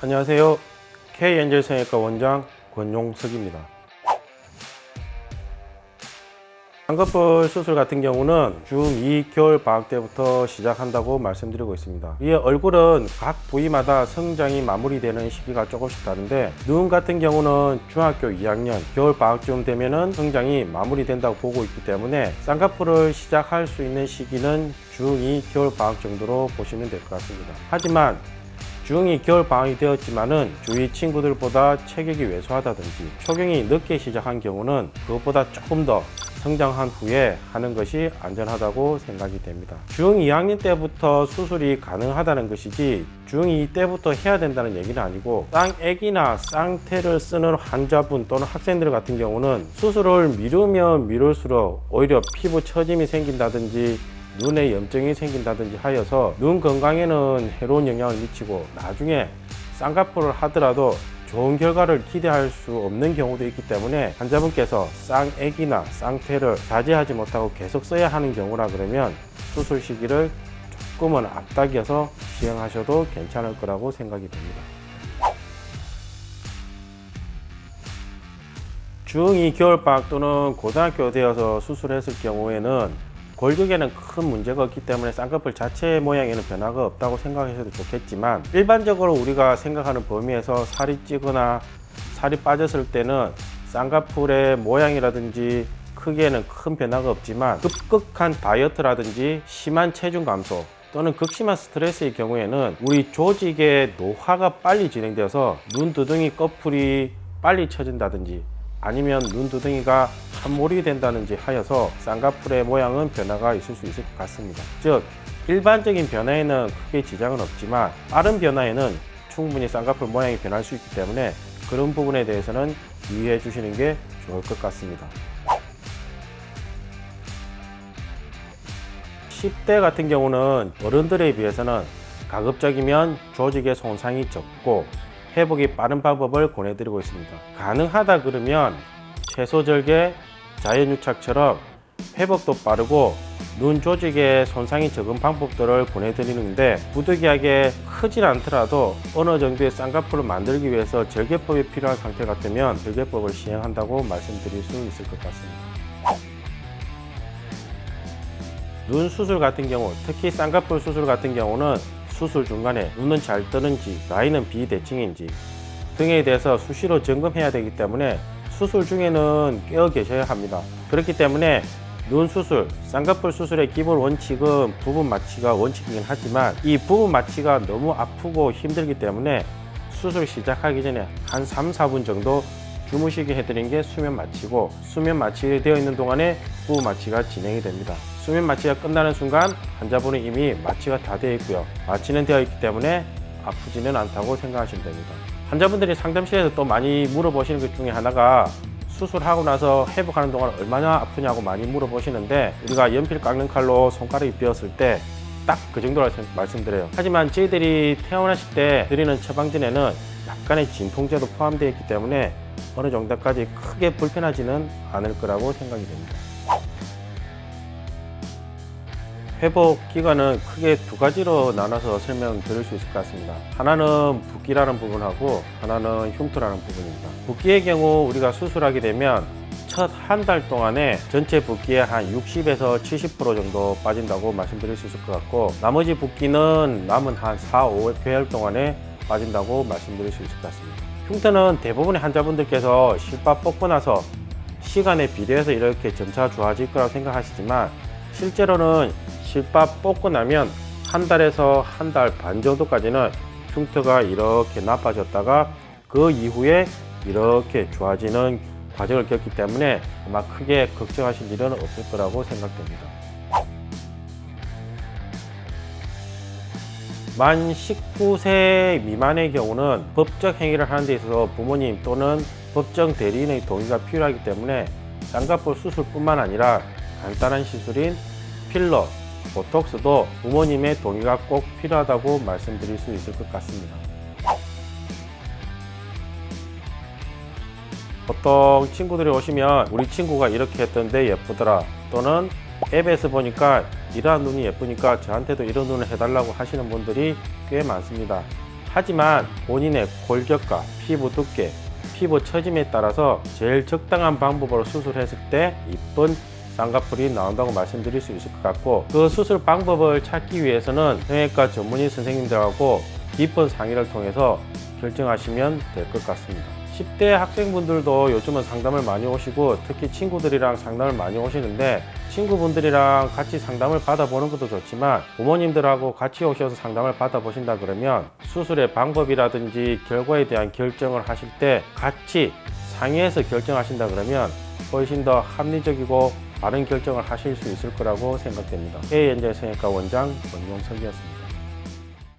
안녕하세요. K엔젤 성형외과 원장 권용석입니다. 쌍꺼풀 수술 같은 경우는 중2 겨울 방학 때부터 시작한다고 말씀드리고 있습니다. 이 얼굴은 각 부위마다 성장이 마무리되는 시기가 조금씩 다른데, 눈 같은 경우는 중학교 2학년 겨울 방학쯤 되면은 성장이 마무리된다고 보고 있기 때문에 쌍꺼풀을 시작할 수 있는 시기는 중2 겨울 방학 정도로 보시면 될 것 같습니다. 하지만 중2 겨울 방학이 되었지만은 주위 친구들보다 체격이 왜소하다든지 초경이 늦게 시작한 경우는 그것보다 조금 더 성장한 후에 하는 것이 안전하다고 생각이 됩니다. 중2학년 때부터 수술이 가능하다는 것이지 중2 때부터 해야 된다는 얘기는 아니고, 쌍액이나 쌍태를 쓰는 환자분 또는 학생들 같은 경우는 수술을 미루면 미룰수록 오히려 피부 처짐이 생긴다든지 눈에 염증이 생긴다든지 하여서 눈 건강에는 해로운 영향을 미치고 나중에 쌍꺼풀을 하더라도 좋은 결과를 기대할 수 없는 경우도 있기 때문에, 환자분께서 쌍액이나 쌍태를 자제하지 못하고 계속 써야 하는 경우라 그러면 수술 시기를 조금은 앞당겨서 시행하셔도 괜찮을 거라고 생각이 됩니다. 중2 겨울방학 또는 고등학교 되어서 수술했을 경우에는 골격에는 큰 문제가 없기 때문에 쌍꺼풀 자체 모양에는 변화가 없다고 생각하셔도 좋겠지만, 일반적으로 우리가 생각하는 범위에서 살이 찌거나 살이 빠졌을 때는 쌍꺼풀의 모양이라든지 크기에는 큰 변화가 없지만, 급격한 다이어트라든지 심한 체중 감소 또는 극심한 스트레스의 경우에는 우리 조직의 노화가 빨리 진행되어서 눈두덩이 꺼풀이 빨리 처진다든지 아니면 눈두덩이가 함몰이 된다든지 하여서 쌍꺼풀의 모양은 변화가 있을 수 있을 것 같습니다. 즉, 일반적인 변화에는 크게 지장은 없지만 빠른 변화에는 충분히 쌍꺼풀 모양이 변할 수 있기 때문에 그런 부분에 대해서는 유의해 주시는 게 좋을 것 같습니다. 10대 같은 경우는 어른들에 비해서는 가급적이면 조직의 손상이 적고 회복이 빠른 방법을 권해드리고 있습니다. 가능하다 그러면 채소절개, 자연유착처럼 회복도 빠르고 눈 조직에 손상이 적은 방법들을 권해드리는데, 부득이하게 크진 않더라도 어느 정도의 쌍꺼풀을 만들기 위해서 절개법이 필요한 상태 같으면 절개법을 시행한다고 말씀드릴 수 있을 것 같습니다. 눈 수술 같은 경우, 특히 쌍꺼풀 수술 같은 경우는 수술 중간에 눈은 잘 뜨는지 라인은 비대칭인지 등에 대해서 수시로 점검해야 되기 때문에 수술 중에는 깨어 계셔야 합니다. 그렇기 때문에 눈 수술, 쌍꺼풀 수술의 기본 원칙은 부분 마취가 원칙이긴 하지만, 이 부분 마취가 너무 아프고 힘들기 때문에 수술 시작하기 전에 한 3-4분 정도 주무시게 해드리는 게 수면 마취고, 수면 마취되어 있는 동안에 부분 마취가 진행이 됩니다. 수면 마취가 끝나는 순간 환자분은 이미 마취가 다 되어 있고요. 마취는 되어 있기 때문에 아프지는 않다고 생각하시면 됩니다. 환자분들이 상담실에서 또 많이 물어보시는 것 중에 하나가, 수술하고 나서 회복하는 동안 얼마나 아프냐고 많이 물어보시는데, 우리가 연필 깎는 칼로 손가락이 베었을 때 딱 그 정도라고 말씀드려요. 하지만 저희들이 태어나실 때 드리는 처방전에는 약간의 진통제도 포함되어 있기 때문에 어느 정도까지 크게 불편하지는 않을 거라고 생각이 됩니다. 회복 기간은 크게 두 가지로 나눠서 설명드릴 수 있을 것 같습니다. 하나는 붓기라는 부분하고 하나는 흉터라는 부분입니다. 붓기의 경우 우리가 수술하게 되면 첫 한 달 동안에 전체 붓기의 한 60에서 70% 정도 빠진다고 말씀드릴 수 있을 것 같고, 나머지 붓기는 남은 한 4-5개월 동안에 빠진다고 말씀드릴 수 있을 것 같습니다. 흉터는 대부분의 환자분들께서 실밥 뽑고 나서 시간에 비례해서 이렇게 점차 좋아질 거라고 생각하시지만, 실제로는 실밥 뽑고 나면 한 달에서 한 달 반 정도까지는 흉터가 이렇게 나빠졌다가 그 이후에 이렇게 좋아지는 과정을 겪기 때문에 아마 크게 걱정하실 일은 없을 거라고 생각됩니다. 만 19세 미만의 경우는 법적 행위를 하는 데 있어서 부모님 또는 법정 대리인의 동의가 필요하기 때문에 쌍꺼풀 수술뿐만 아니라 간단한 시술인 필러, 보톡스도 부모님의 동의가 꼭 필요하다고 말씀드릴 수 있을 것 같습니다. 보통 친구들이 오시면 우리 친구가 이렇게 했던데 예쁘더라, 또는 앱에서 보니까 이러한 눈이 예쁘니까 저한테도 이런 눈을 해달라고 하시는 분들이 꽤 많습니다. 하지만 본인의 골격과 피부 두께, 피부 처짐에 따라서 제일 적당한 방법으로 수술했을 때 이쁜 쌍꺼풀이 나온다고 말씀드릴 수 있을 것 같고, 그 수술 방법을 찾기 위해서는 성형외과 전문의 선생님들하고 깊은 상의를 통해서 결정하시면 될 것 같습니다. 10대 학생분들도 요즘은 상담을 많이 오시고, 특히 친구들이랑 상담을 많이 오시는데, 친구분들이랑 같이 상담을 받아보는 것도 좋지만 부모님들하고 같이 오셔서 상담을 받아보신다 그러면 수술의 방법이라든지 결과에 대한 결정을 하실 때 같이 상의해서 결정하신다 그러면 훨씬 더 합리적이고 바른 결정을 하실 수 있을 거라고 생각됩니다. K엔젤 성형외과 원장 권용석이었습니다.